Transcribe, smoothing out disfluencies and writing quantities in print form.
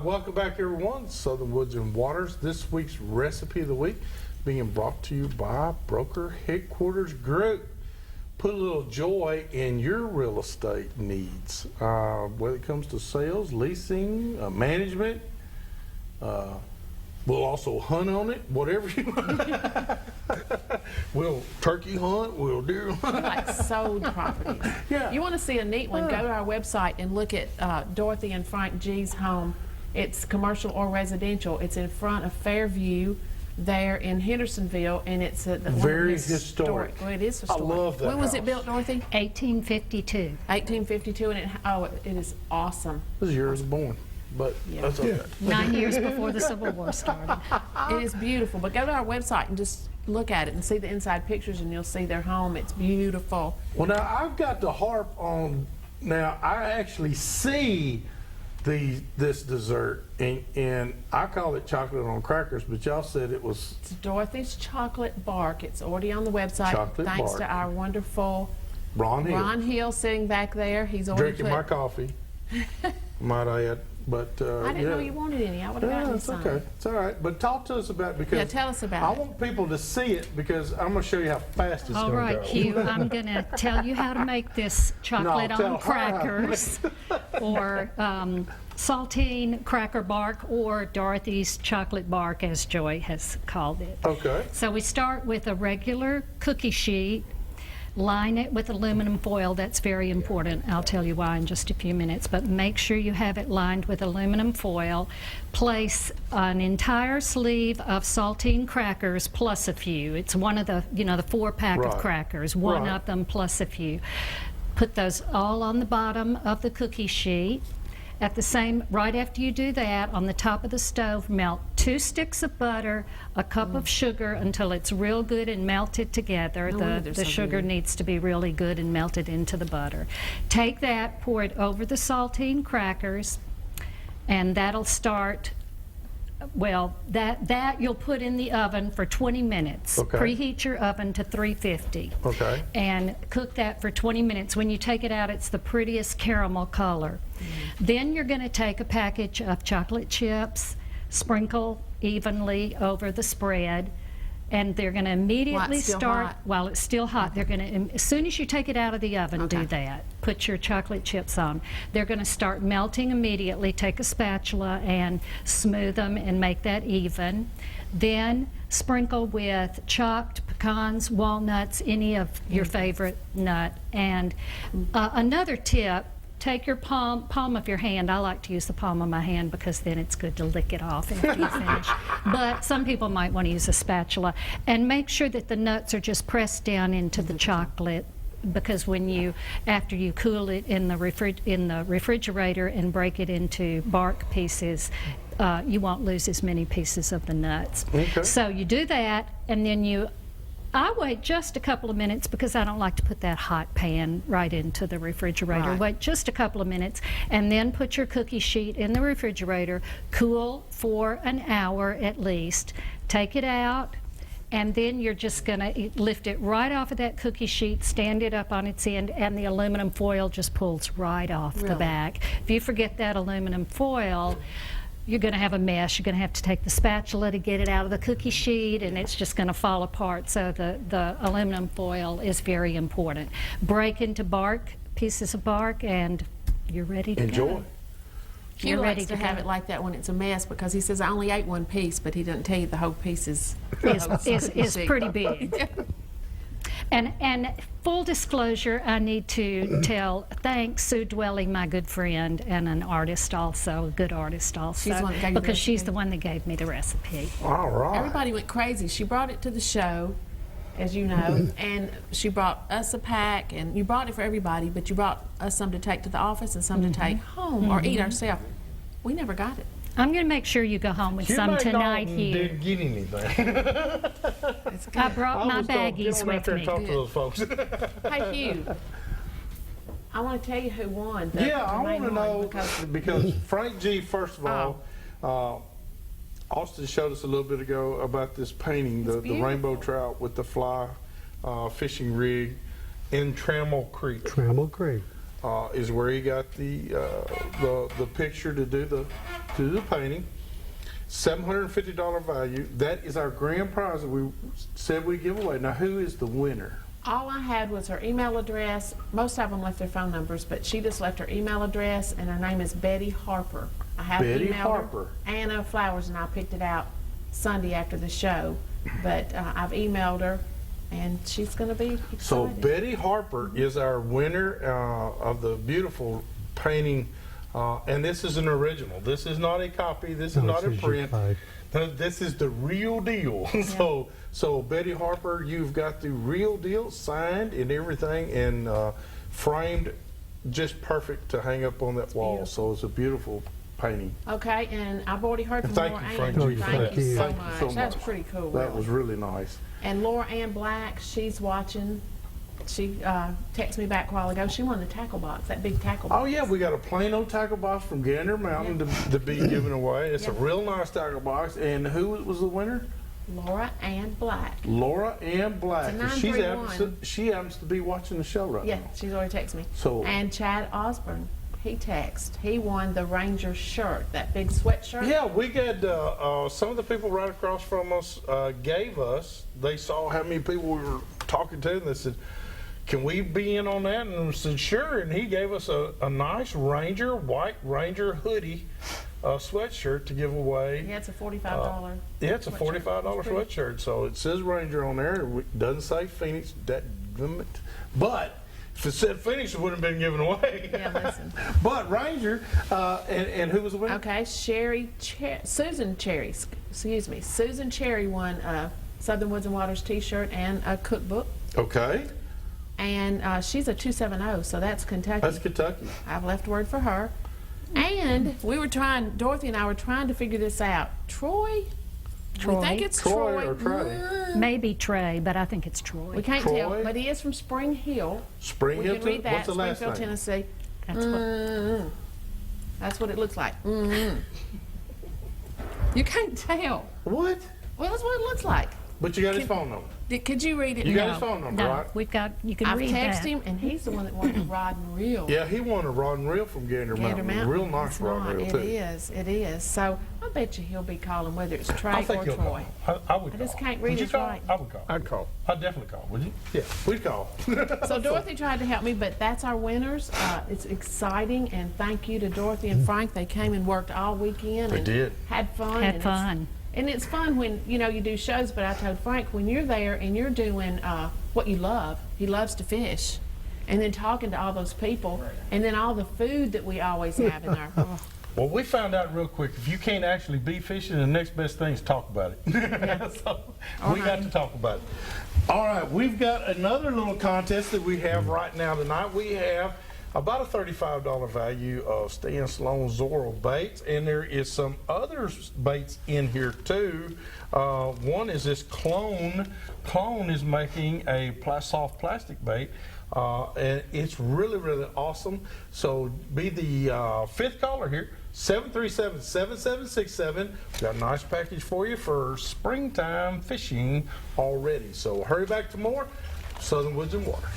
welcome back everyone. Southern Woods and Waters. This week's recipe of the week being brought to you by Broker Headquarters Group. Put a little joy in your real estate needs, whether it comes to sales, leasing, management. We'll also hunt on it, whatever you want. We'll turkey hunt, we'll deer hunt. Like sold properties. Yeah. You want to see a neat one, go to our website and look at Dorothy and Frank G's home. It's commercial or residential. It's in front of Fairview there in Hendersonville, and it's Very historic. Well, it is historic. I love that When was house. it built, Dorothy? 1852. 1852, and it is awesome. This is yours born, but that's okay. 9 years before the Civil War started. It is beautiful, but go to our website and just look at it and see the inside pictures, and you'll see their home. It's beautiful. Well, now I've got to harp on. Now I actually see this dessert, and I call it chocolate on crackers, but y'all said it was It's Dorothy's Chocolate Bark. It's already on the website. Chocolate Thanks Bark. to our wonderful Ron Hill. Ron Hill sitting back there. He's already Drinking put, my coffee, might I add. But I didn't know yeah. you wanted any. I would have gotten you It's some. okay. It's all right. But talk to us about it, because Yeah, tell us about I it. want people to see it, because I'm going to show you how fast it's All going to right, go. Hugh, I'm going to tell you how to make this chocolate No, tell on her. crackers, or saltine cracker bark, or Dorothy's chocolate bark, as Joy has called it. Okay. So we start with a regular cookie sheet, line it with aluminum foil. That's very important. I'll tell you why in just a few minutes, but make sure you have it lined with aluminum foil. Place an entire sleeve of saltine crackers plus a few. It's one of the, the 4-pack Right. of crackers, one Right. of them plus a few. Put those all on the bottom of the cookie sheet. Right after you do that, on the top of the stove, melt 2 sticks of butter, a cup of sugar until it's real good and melted together. No wonder they're The so sugar good. needs to be really good and melted into the butter. Take that, pour it over the saltine crackers, and that'll start. Well, that you'll put in the oven for 20 minutes. Okay. Preheat your oven to 350. Okay. And cook that for 20 minutes. When you take it out, it's the prettiest caramel color. Then you're going to take a package of chocolate chips, sprinkle evenly over the spread, and they're going to immediately still start hot? while it's still hot. They're going to, as soon as you take it out of the oven, Okay. do that. Put your chocolate chips on. They're going to start melting immediately. Take a spatula and smooth them and make that even. Then sprinkle with chopped pecans, walnuts, any of your favorite nut. And another tip, take your palm of your hand. I like to use the palm of my hand because then it's good to lick it off after you finish. But some people might want to use a spatula. And make sure that the nuts are just pressed down into the chocolate, because after you cool it in the refrigerator and break it into bark pieces, you won't lose as many pieces of the nuts. Okay. So you do that, and then I wait just a couple of minutes, because I don't like to put that hot pan right into the refrigerator. Right. Wait just a couple of minutes, and then put your cookie sheet in the refrigerator, cool for an hour at least. Take it out, and then you're just going to lift it right off of that cookie sheet, stand it up on its end, and the aluminum foil just pulls right off the Really? back. If you forget that aluminum foil, you're going to have a mess. You're going to have to take the spatula to get it out of the cookie sheet, and it's just going to fall apart. So the aluminum foil is very important. Break into pieces of bark, and you're ready to Enjoy. go. Hugh You're ready likes to to have go. it like that when it's a mess, because he says, I only ate one piece, but he doesn't tell you the whole piece is is pretty big. And full disclosure, I need to thank Sue Dwelly, my good friend, and an artist also, a good artist also, She's the one that gave you the because she's recipe. the one that gave me the recipe. All right. Everybody went crazy. She brought it to the show, as you know, and she brought us a pack, and you brought it for everybody, but you brought us some to take to the office and some to take home or eat ourselves. We never got it. I'm going to make sure you go home with You some may tonight not here. didn't get anything. It's good. I brought my was gonna get baggies on out with there and me. talk to those folks. Hey, Hugh, I want to tell you who won. The I main want to one, know, because Frank G, first of all, Austin showed us a little bit ago about this painting, the rainbow trout with the fly fishing rig in Trammell Creek. Trammell Creek. Is where he got the picture to do the to the painting. $750 value. That is our grand prize that we said we give away. Now, who is the winner? All I had was her email address. Most of them left their phone numbers, but she just left her email address, and her name is Betty Harper. I have Betty emailed Harper. her. Anna Flowers and I picked it out Sunday after the show, but I've emailed her, and she's going to be excited. So Betty Harper is our winner of the beautiful painting, and this is an original. This is not a copy. This is not a print. No, this is the real deal. So Betty Harper, you've got the real deal, signed and everything, and framed, just perfect to hang up on that wall. beautiful. So it's a beautiful painting. Okay, and I've already heard from Thank Laura you, Ann. Frank. Oh, yeah, Thank you so Thank you much. so That's much. pretty cool. That really. was really nice. And Laura Ann Black, she's watching. She texted me back a while ago. She won the tackle box, that big tackle box. Oh yeah, we got a plain old tackle box from Gander Mountain to be given away. It's a Yeah. real nice tackle box. And who was the winner? Laura Ann Black. Laura Ann Black. It's a And she happens to be watching the show right Yeah, now. she's already texted me. So- And Chad Osborne, he texted. He won the Ranger shirt, that big sweatshirt. Yeah, we got some of the people right across from us gave us. They saw how many people we were talking to, and they said, "Can we be in on that?" And we said, "Sure." And he gave us a nice white Ranger hoodie sweatshirt to give away. Yeah, it's a $45. Yeah, it's a sweatshirt. $45 It's pretty. sweatshirt. So it says Ranger on there. It doesn't say Phoenix. But if it said Phoenix, it wouldn't have been given away. Yeah, listen. But Ranger, and who was the winner? Okay, Susan Cherry, excuse me. Susan Cherry won a Southern Woods and Waters t-shirt and a cookbook. Okay, And she's a 270, so that's Kentucky. that's Kentucky. I've left word for her. And Dorothy and I were trying to figure this out. Troy? Troy. We think it's Troy Troy. or Trey? Maybe Trey, but I think it's Troy. We can't Troy? tell, but he is from Spring Hill. Spring We Hill. can read that. What's the last Springfield, name? Tennessee. That's what. That's what it looks like. You can't tell. What? Well, that's what it looks like. But you got his phone number. Could you read it? You got No. his phone number, No, right? we've got. You can I've read texted that. him, and he's the one that wanted to rod and reel. Yeah, he won a rod and reel from Gander Gander Mountain. Mountain. Real nice It's rod not. and reel It too. is. It is. So I bet you he'll be calling whether it's Trey I think or he'll Troy. call. I would I call. just can't Would read you his call? writing. I would call. I'd call. I'd definitely call. Would you? Yeah, we'd call. So Dorothy tried to help me, but that's our winners. It's exciting, and thank you to Dorothy and Frank. They came and worked all weekend. They and did. Had fun. Had and fun. And it's fun when, you do shows, but I told Frank, when you're there and you're doing what you love, he loves to fish, and then talking to all those people, and then all the food that we always have in there. Oh, Well, we found out real quick, if you can't actually be fishing, the next best thing is talk about it. So we got to talk about it. All right, we've got another little contest that we have right now tonight. We have about a $35 value of Stan Sloan Zorro baits, and there is some other baits in here too. One is this Clone. Clone is making a soft plastic bait. And it's really, really awesome. So be the fifth caller here, 737-7767. We've got a nice package for you for springtime fishing already. So hurry back to more Southern Woods and Waters.